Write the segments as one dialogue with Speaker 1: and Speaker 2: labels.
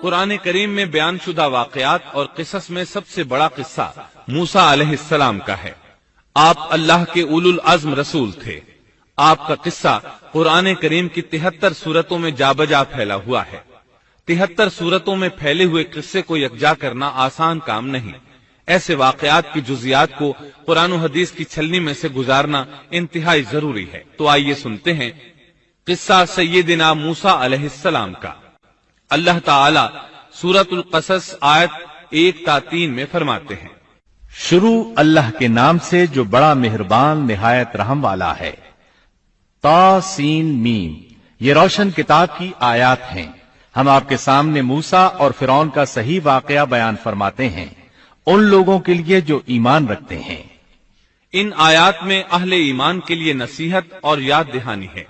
Speaker 1: قرآن کریم میں بیان شدہ واقعات اور قصص میں سب سے بڑا قصہ موسیٰ علیہ السلام کا ہے۔ آپ اللہ کے اولو العزم رسول تھے۔ آپ کا قصہ قرآن کریم کی 73 سورتوں میں جا بجا پھیلا ہوا ہے۔ 73 سورتوں میں پھیلے ہوئے قصے کو یکجا کرنا آسان کام نہیں۔ ایسے واقعات کی جزیات کو قرآن و حدیث کی چھلنی میں سے گزارنا انتہائی ضروری ہے۔ تو آئیے سنتے ہیں قصہ سیدنا موسیٰ علیہ السلام کا۔ اللہ تعالی سورۃ القصص آیت 1 تا 3 میں فرماتے ہیں،
Speaker 2: شروع اللہ کے نام سے جو بڑا مہربان نہایت رحم والا ہے۔ تا سین میم، یہ روشن کتاب کی آیات ہیں۔ ہم آپ کے سامنے موسیٰ اور فرعون کا صحیح واقعہ بیان فرماتے ہیں ان لوگوں کے لیے جو ایمان رکھتے ہیں۔
Speaker 1: ان آیات میں اہل ایمان کے لیے نصیحت اور یاد دہانی ہے،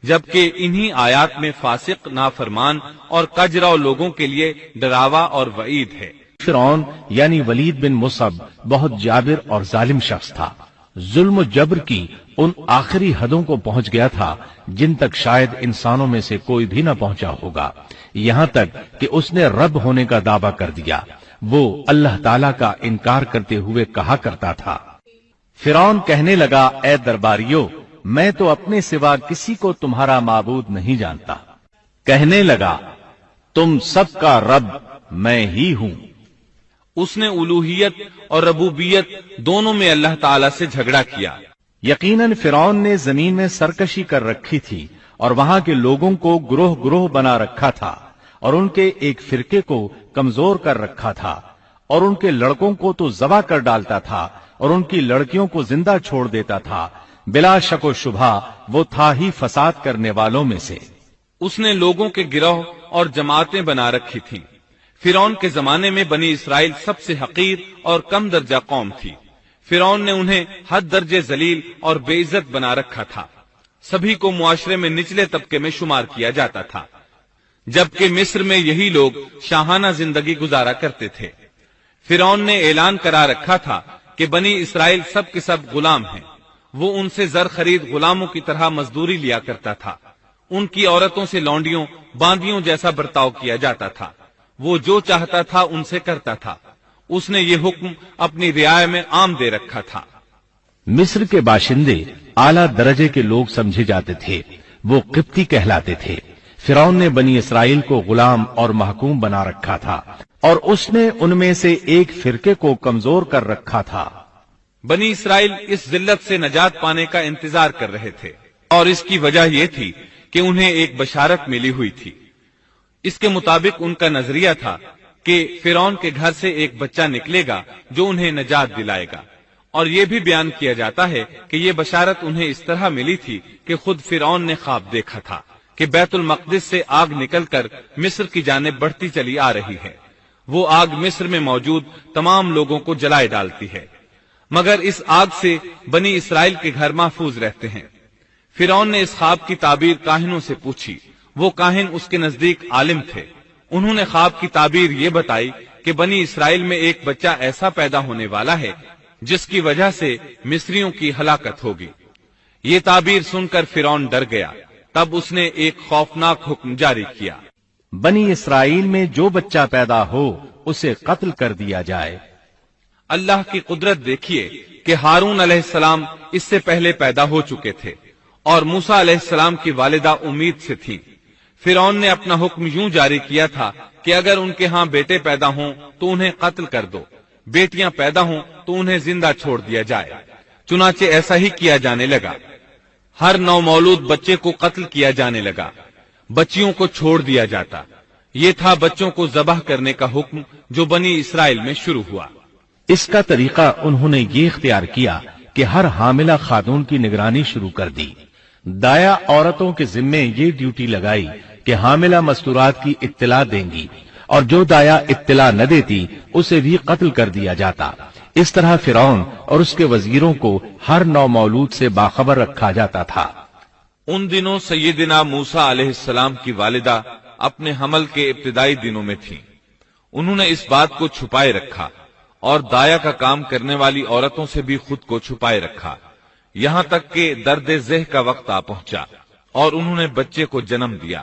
Speaker 1: جبکہ انہی آیات میں فاسق، نافرمان اور کجراؤ لوگوں کے لیے ڈراوا اور وعید ہے۔
Speaker 2: فرعون یعنی ولید بن مصعب بہت جابر اور ظالم شخص تھا۔ ظلم و جبر کی ان آخری حدوں کو پہنچ گیا تھا جن تک شاید انسانوں میں سے کوئی بھی نہ پہنچا ہوگا، یہاں تک کہ اس نے رب ہونے کا دعویٰ کر دیا۔ وہ اللہ تعالیٰ کا انکار کرتے ہوئے کہا کرتا تھا۔ فرعون کہنے لگا، اے درباریو، میں تو اپنے سوا کسی کو تمہارا معبود نہیں جانتا۔ کہنے لگا، تم سب کا رب میں ہی ہوں۔
Speaker 1: اس نے الوہیت اور ربوبیت دونوں میں اللہ تعالی سے جھگڑا کیا۔
Speaker 2: یقیناً فرعون نے زمین میں سرکشی کر رکھی تھی اور وہاں کے لوگوں کو گروہ گروہ بنا رکھا تھا اور ان کے ایک فرقے کو کمزور کر رکھا تھا، اور ان کے لڑکوں کو تو ذبح کر ڈالتا تھا اور ان کی لڑکیوں کو زندہ چھوڑ دیتا تھا۔ بلا شک و شبہ وہ تھا ہی فساد کرنے والوں میں سے۔
Speaker 1: اس نے لوگوں کے گروہ اور جماعتیں بنا رکھی تھیں۔ فرعون کے زمانے میں بنی اسرائیل سب سے حقیر اور کم درجہ قوم تھی۔ فرعون نے انہیں حد درجے ذلیل اور بے عزت بنا رکھا تھا۔ سبھی کو معاشرے میں نچلے طبقے میں شمار کیا جاتا تھا، جبکہ مصر میں یہی لوگ شاہانہ زندگی گزارا کرتے تھے۔ فرعون نے اعلان کرا رکھا تھا کہ بنی اسرائیل سب کے سب غلام ہیں۔ وہ ان سے زر خرید غلاموں کی طرح مزدوری لیا کرتا تھا۔ ان کی عورتوں سے لونڈیوں باندیوں جیسا برتاؤ کیا جاتا تھا۔ وہ جو چاہتا تھا ان سے کرتا تھا۔ اس نے یہ حکم اپنی رعایا میں عام دے رکھا تھا۔
Speaker 2: مصر کے باشندے اعلیٰ درجے کے لوگ سمجھے جاتے تھے، وہ قبطی کہلاتے تھے۔ فرعون نے بنی اسرائیل کو غلام اور محکوم بنا رکھا تھا، اور اس نے ان میں سے ایک فرقے کو کمزور کر رکھا تھا۔
Speaker 1: بنی اسرائیل اس ذلت سے نجات پانے کا انتظار کر رہے تھے، اور اس کی وجہ یہ تھی کہ انہیں ایک بشارت ملی ہوئی تھی۔ اس کے مطابق ان کا نظریہ تھا کہ فرعون کے گھر سے ایک بچہ نکلے گا جو انہیں نجات دلائے گا، اور یہ بھی بیان کیا جاتا ہے کہ یہ بشارت انہیں اس طرح ملی تھی کہ خود فرعون نے خواب دیکھا تھا کہ بیت المقدس سے آگ نکل کر مصر کی جانب بڑھتی چلی آ رہی ہے۔ وہ آگ مصر میں موجود تمام لوگوں کو جلائے ڈالتی ہے، مگر اس آگ سے بنی اسرائیل کے گھر محفوظ رہتے ہیں۔ فرعون نے اس خواب کی تعبیر کاہنوں سے پوچھی۔ وہ کاہن اس کے نزدیک عالم تھے۔ انہوں نے خواب کی تعبیر یہ بتائی کہ بنی اسرائیل میں ایک بچہ ایسا پیدا ہونے والا ہے جس کی وجہ سے مصریوں کی ہلاکت ہوگی۔ یہ تعبیر سن کر فرعون ڈر گیا۔ تب اس نے ایک خوفناک حکم جاری کیا،
Speaker 2: بنی اسرائیل میں جو بچہ پیدا ہو اسے قتل کر دیا جائے۔
Speaker 1: اللہ کی قدرت دیکھیے کہ ہارون علیہ السلام اس سے پہلے پیدا ہو چکے تھے اور موسیٰ علیہ السلام کی والدہ امید سے تھی۔ فرعون نے اپنا حکم یوں جاری کیا تھا کہ اگر ان کے ہاں بیٹے پیدا ہوں تو انہیں قتل کر دو، بیٹیاں پیدا ہوں تو انہیں زندہ چھوڑ دیا جائے۔ چنانچہ ایسا ہی کیا جانے لگا۔ ہر نو مولود بچے کو قتل کیا جانے لگا، بچیوں کو چھوڑ دیا جاتا۔ یہ تھا بچوں کو ذبح کرنے کا حکم جو بنی اسرائیل میں شروع ہوا۔
Speaker 2: اس کا طریقہ انہوں نے یہ اختیار کیا کہ ہر حاملہ خاتون کی نگرانی شروع کر دی۔ دایا عورتوں کے ذمے یہ ڈیوٹی لگائی کہ حاملہ مستورات کی اطلاع دیں گی، اور جو دایا اطلاع نہ دیتی اسے بھی قتل کر دیا جاتا۔ اس طرح فرعون اور اس کے وزیروں کو ہر نو مولود سے باخبر رکھا جاتا تھا۔
Speaker 1: ان دنوں سیدنا موسیٰ علیہ السلام کی والدہ اپنے حمل کے ابتدائی دنوں میں تھیں۔ انہوں نے اس بات کو چھپائے رکھا اور دایا کا کام کرنے والی عورتوں سے بھی خود کو چھپائے رکھا، یہاں تک کہ درد ذہ کا وقت آ پہنچا اور انہوں نے بچے کو جنم دیا۔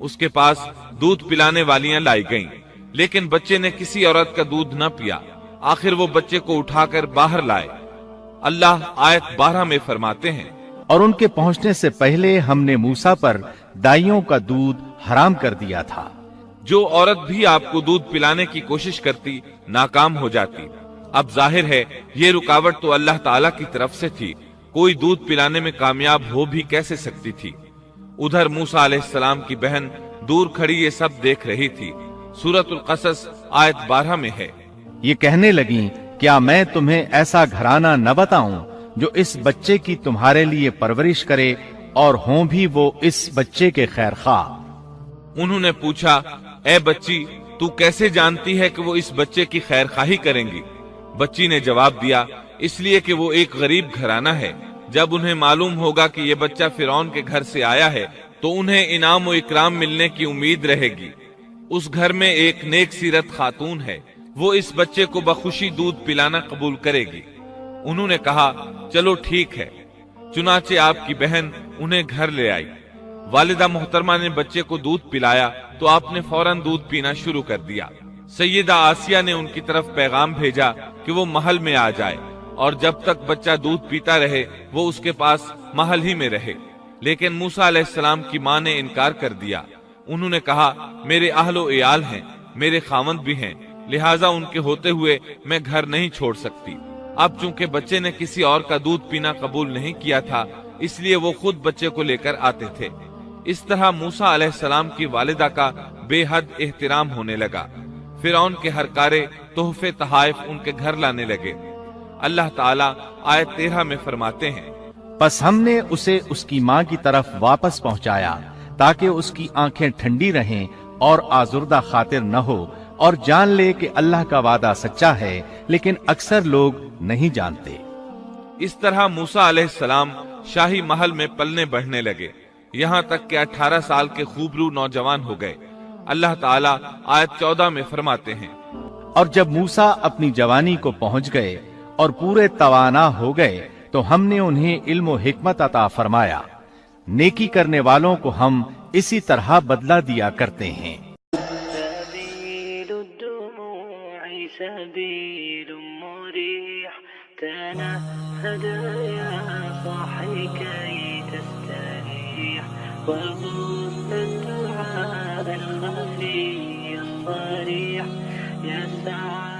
Speaker 1: اس کے پاس دودھ پلانے والیاں لائی گئیں، لیکن بچے نے کسی عورت کا دودھ نہ پیا۔ آخر وہ بچے کو اٹھا کر باہر لائے۔ اللہ آیت 12 میں فرماتے ہیں،
Speaker 2: اور ان کے پہنچنے سے پہلے ہم نے موسیٰ پر دائیوں کا دودھ حرام کر دیا تھا۔
Speaker 1: جو عورت بھی آپ کو دودھ پلانے کی کوشش کرتی ناکام ہو جاتی۔ اب ظاہر ہے یہ رکاوٹ تو اللہ تعالیٰ کی طرف سے تھی، کوئی دودھ پلانے میں کامیاب ہو بھی کیسے سکتی تھی۔ ادھر موسیٰ علیہ السلام کی بہن دور کھڑی یہ سب دیکھ رہی تھی۔ سورۃ القصص آیت 12 میں ہے،
Speaker 2: یہ کہنے لگیں، کیا میں تمہیں ایسا گھرانہ نہ بتاؤں جو اس بچے کی تمہارے لیے پرورش کرے اور ہوں بھی وہ اس بچے کے خیر خواہ۔
Speaker 1: انہوں نے پوچھا، اے بچی تو کیسے جانتی ہے کہ وہ اس بچے کی خیر خواہی کریں گی؟ بچی نے جواب دیا، اس لیے کہ وہ ایک غریب گھرانہ ہے۔ جب انہیں معلوم ہوگا کہ یہ بچہ فرعون کے گھر سے آیا ہے تو انہیں انعام و اکرام ملنے کی امید رہے گی۔ اس گھر میں ایک نیک سیرت خاتون ہے، وہ اس بچے کو بخوشی دودھ پلانا قبول کرے گی۔ انہوں نے کہا، چلو ٹھیک ہے۔ چنانچہ آپ کی بہن انہیں گھر لے آئی۔ والدہ محترمہ نے بچے کو دودھ پلایا تو آپ نے فوراً دودھ پینا شروع کر دیا۔ سیدہ آسیہ نے ان کی طرف پیغام بھیجا کہ وہ محل میں آ جائے اور جب تک بچہ دودھ پیتا رہے وہ اس کے پاس محل ہی میں رہے، لیکن موسیٰ علیہ السلام کی ماں نے انکار کر دیا۔ انہوں نے کہا، میرے اہل و عیال ہیں، میرے خاوند بھی ہیں، لہٰذا ان کے ہوتے ہوئے میں گھر نہیں چھوڑ سکتی۔ اب چونکہ بچے نے کسی اور کا دودھ پینا قبول نہیں کیا تھا، اس لیے وہ خود بچے کو لے کر آتے تھے۔ اس طرح موسیٰ علیہ السلام کی والدہ کا بے حد احترام ہونے لگا۔ فرعون کے ہر کارے تحفے تحائف ان کے گھر لانے لگے۔ اللہ تعالیٰ آیت 13 میں فرماتے ہیں،
Speaker 2: پس ہم نے اسے اس کی ماں کی طرف واپس پہنچایا تاکہ اس کی آنکھیں ٹھنڈی رہیں اور آزردہ خاطر نہ ہو، اور جان لے کہ اللہ کا وعدہ سچا ہے، لیکن اکثر لوگ نہیں جانتے۔
Speaker 1: اس طرح موسیٰ علیہ السلام شاہی محل میں پلنے بڑھنے لگے، یہاں تک کہ 18 سال کے خوبرو نوجوان ہو گئے۔ اللہ تعالیٰ آیت 14 میں فرماتے ہیں،
Speaker 2: اور جب موسیٰ اپنی جوانی کو پہنچ گئے اور پورے توانا ہو گئے تو ہم نے انہیں علم و حکمت عطا فرمایا۔ نیکی کرنے والوں کو ہم اسی طرح بدلہ دیا کرتے ہیں۔
Speaker 3: سبيل مريح تنهد يا صاحي كي تستريح وغص الدعاء الخفي الصريح يسعى